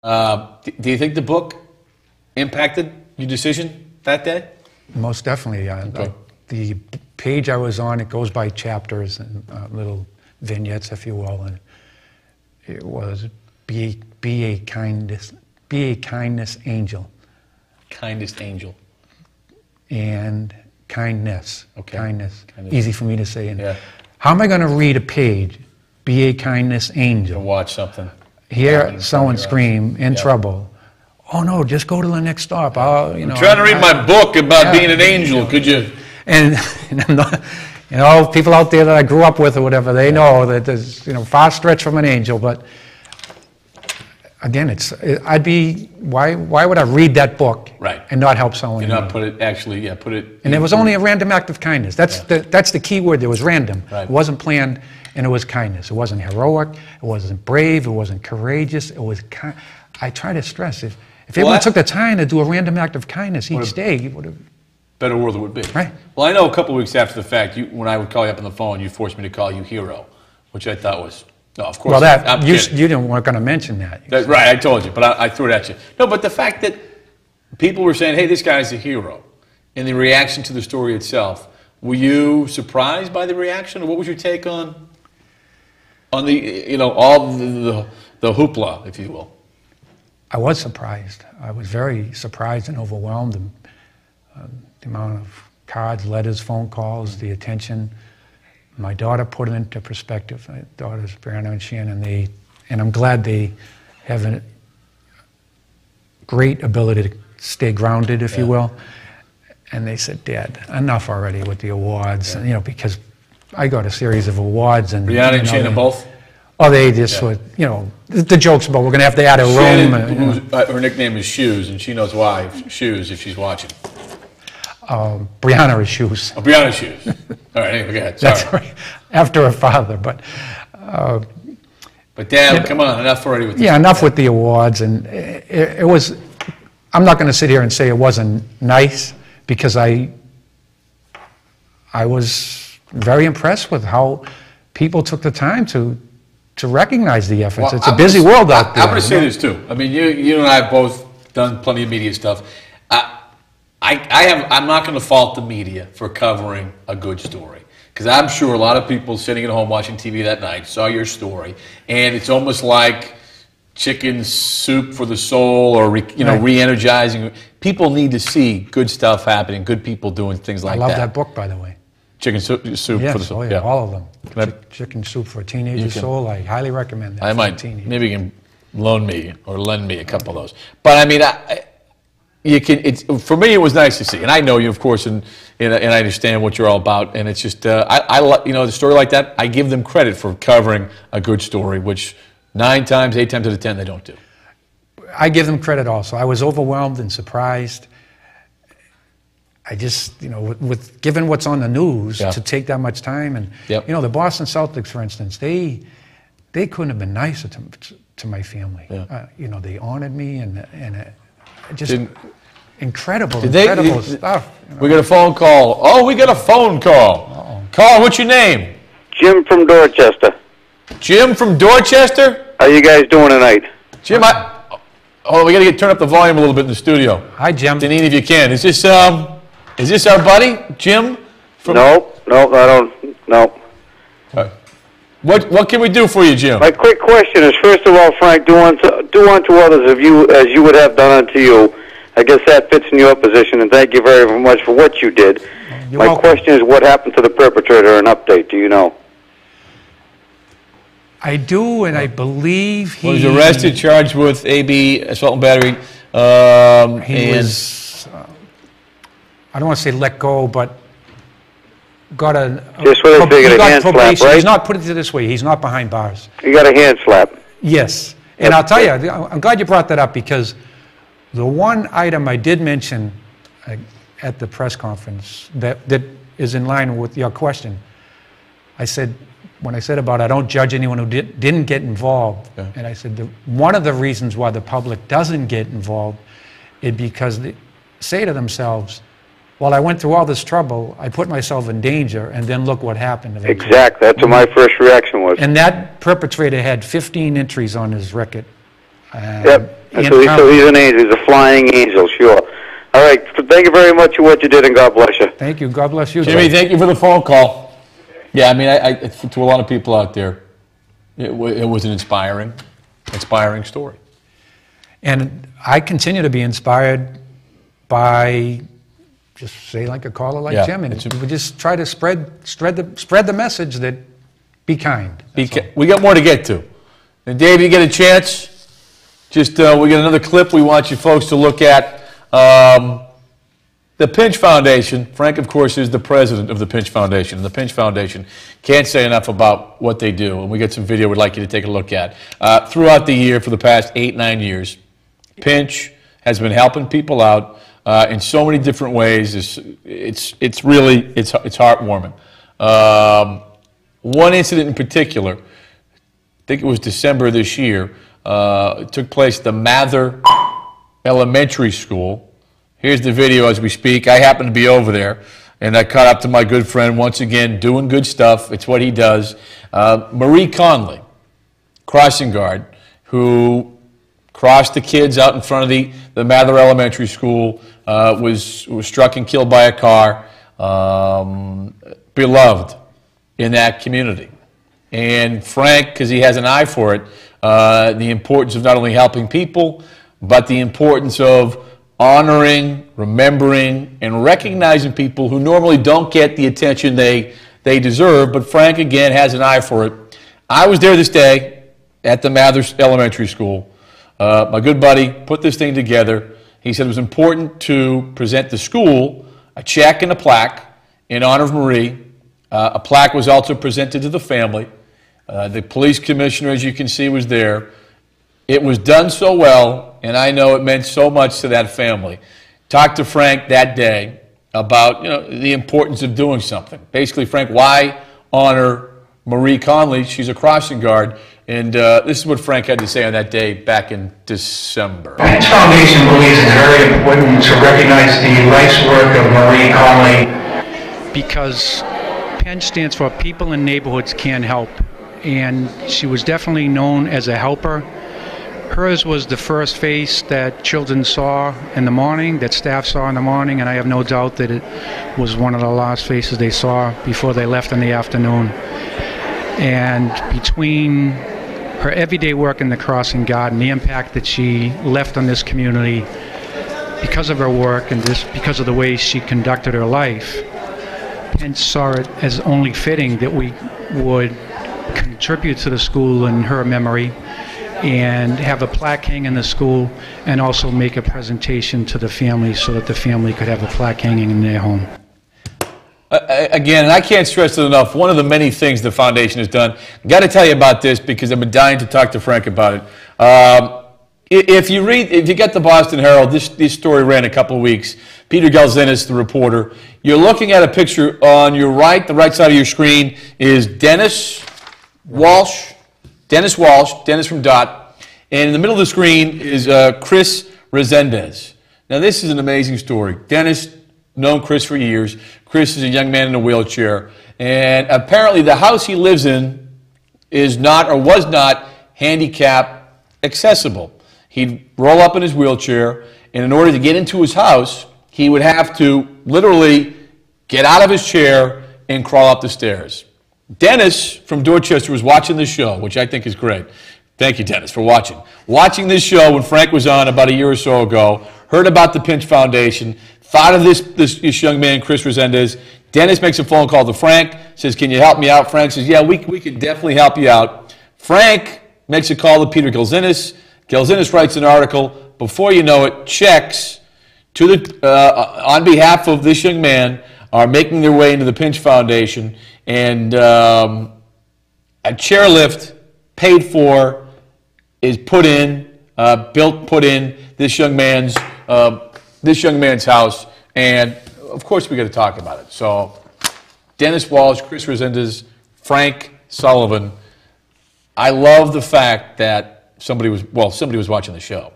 Do you think the book impacted your decision that day? Most definitely. Okay. The page I was on, it goes by chapters and little vignettes, if you will, and it was be a kindness angel. Kindest angel. And kindness. Okay. Kindness. Kindness. Easy for me to say. And Yeah. how am I going to read a page? Be a kindness angel. To watch something. Hear someone scream in Yeah. trouble. Oh no! Just go to the next stop. I'm Trying to read my book about being an angel. Could you? And people out there that I grew up with or whatever, they know that there's far stretch from an angel. But again, why would I read that book Right. and not help someone? And not put it put it. And it was only a random act of kindness. That's the key word. There was random. Right. It wasn't planned, and it was kindness. It wasn't heroic. It wasn't brave. It wasn't courageous. It was kind. I try to stress if everyone took the time to do a random act of kindness each day, it would have. Better world it would be. Right. Well, I know a couple of weeks after the fact, when I would call you up on the phone, you forced me to call you hero, which I thought was, no, of course. Well, you weren't going to mention that. Right, I told you, but I threw it at you. No, but the fact that people were saying, hey, this guy's a hero, and the reaction to the story itself, were you surprised by the reaction, or what was your take on the, all the hoopla, if you will? I was surprised. I was very surprised and overwhelmed. The amount of cards, letters, phone calls, the attention. My daughter put it into perspective. My daughters, Brianna and Shannon, and I'm glad they have a great ability to stay grounded, if you will. And they said, Dad, enough already with the awards. Yeah. And, because I got a series of awards. And Brianna and Shannon both? Oh, they just were, the jokes about we're going to have to add a room. Her nickname is Shoes, and she knows why, Shoes, if she's watching. Brianna is Shoes. Oh, Brianna Shoes. All right, anyway, go ahead. Sorry. That's right. After her father, but Dad, come on, enough already with this. Yeah, enough with the awards. And it was, I'm not going to sit here and say it wasn't nice, because I was very impressed with how people took the time to recognize the efforts. Well, it's a busy world out there. I'm going to say this too. I mean, you and I have both done plenty of media stuff. I'm not going to fault the media for covering a good story, because I'm sure a lot of people sitting at home watching TV that night saw your story, and it's almost like chicken soup for the soul, or re-energizing. People need to see good stuff happening, good people doing things like that. I love that book, by the way. Chicken soup for the soul. Yeah, all of them. Chicken soup for a teenager's soul. I highly recommend that. I might. Maybe you can loan me or lend me a couple of those. But I mean, you can. It's for me. It was nice to see, and I know you, of course, and I understand what you're all about. And it's just, the story like that. I give them credit for covering a good story, which 8 times out of 10 they don't do. I give them credit also. I was overwhelmed and surprised. I just, with given what's on the news, to take that much time, and the Boston Celtics, for instance, they couldn't have been nicer to my family. Yeah. They honored me, and just incredible stuff. We got a phone call. Oh, we got a phone call. Uh-oh. Carl, what's your name? Jim from Dorchester. Jim from Dorchester? How you guys doing tonight? Jim, we got to turn up the volume a little bit in the studio. Hi, Jim. Deneen, if you can. Is this our buddy, Jim? No, I don't. No. What can we do for you, Jim? My quick question is, first of all, Frank, do unto others as you would have done unto you. I guess that fits in your position, and thank you very much for what you did. My question is, what happened to the perpetrator? An update? Do you know? I do, and I believe he was arrested, charged with AB, assault and battery. He was, I don't want to say let go, but got a hand slap, right? He's not, put it this way, he's not behind bars. He got a hand slap. Yes, and I'll tell you, I'm glad you brought that up, because the one item I did mention at the press conference that is in line with your question, I said, when I said about I don't judge anyone who didn't get involved, and I said one of the reasons why the public doesn't get involved is because they say to themselves, well, I went through all this trouble, I put myself in danger, and then look what happened eventually. Exactly, that's what my first reaction was. And that perpetrator had 15 entries on his record Yep. And so he's an angel. He's a flying angel, sure. All right. Thank you very much for what you did, and God bless you. Thank you. God bless you, Jimmy, thank you for the phone call. Yeah, I mean, to a lot of people out there, it was an inspiring story. And I continue to be inspired by, just say like a caller like Jim, and we just try to spread the message that be kind. We got more to get to. And Dave, you get a chance, just we got another clip we want you folks to look at. The Pinch Foundation, Frank, of course, is the president of the Pinch Foundation. And the Pinch Foundation can't say enough about what they do. And we got some video we'd like you to take a look at. Throughout the year, for the past 8-9 years, Pinch has been helping people out in so many different ways. It's really heartwarming. One incident in particular, I think it was December of this year, it took place at the Mather Elementary School. Here's the video as we speak. I happen to be over there, and I caught up to my good friend once again, doing good stuff. It's what he does. Marie Conley, crossing guard, who crossed the kids out in front of the Mather Elementary School, was struck and killed by a car, beloved in that community. And Frank, because he has an eye for it, the importance of not only helping people, but the importance of honoring, remembering, and recognizing people who normally don't get the attention they deserve, but Frank, again, has an eye for it. I was there this day at the Mather Elementary School. My good buddy put this thing together. He said it was important to present the school a check and a plaque in honor of Marie. A plaque was also presented to the family. The police commissioner, as you can see, was there. It was done so well, and I know it meant so much to that family. Talked to Frank that day about the importance of doing something. Basically, Frank, why honor Marie Conley? She's a crossing guard, and this is what Frank had to say on that day back in December. The Pinch Foundation believes it's very important to recognize the life's work of Marie Conley. Because Pinch stands for People in Neighborhoods Can Help, and she was definitely known as a helper. Hers was the first face that children saw in the morning, that staff saw in the morning, and I have no doubt that it was one of the last faces they saw before they left in the afternoon. And between her everyday work in the crossing guard and the impact that she left on this community because of her work and because of the way she conducted her life, Pinch saw it as only fitting that we would contribute to the school in her memory and have a plaque hang in the school, and also make a presentation to the family so that the family could have a plaque hanging in their home. Again, and I can't stress it enough, one of the many things the foundation has done, I've got to tell you about this because I've been dying to talk to Frank about it. If you get the Boston Herald, this story ran a couple of weeks. Peter Galzinis, the reporter, you're looking at a picture on your right, the right side of your screen is Dennis Walsh, Dennis from DOT, and in the middle of the screen is Chris Resendez. Now, this is an amazing story. Dennis, known Chris for years. Chris is a young man in a wheelchair, and apparently the house he lives in is not or was not handicap accessible. He'd roll up in his wheelchair, and in order to get into his house, he would have to literally get out of his chair and crawl up the stairs. Dennis from Dorchester was watching this show, which I think is great. Thank you, Dennis, for watching. Watching this show when Frank was on about a year or so ago, heard about the Pinch Foundation, thought of this young man, Chris Resendez. Dennis makes a phone call to Frank, says, can you help me out? Frank says, yeah, we can definitely help you out. Frank makes a call to Peter Galzinis. Galzinis writes an article. Before you know it, checks to on behalf of this young man are making their way into the Pinch Foundation, and a chairlift paid for is put in this young man's house, and of course we got to talk about it. So, Dennis Walsh, Chris Resendez, Frank Sullivan. I love the fact that somebody was watching the show.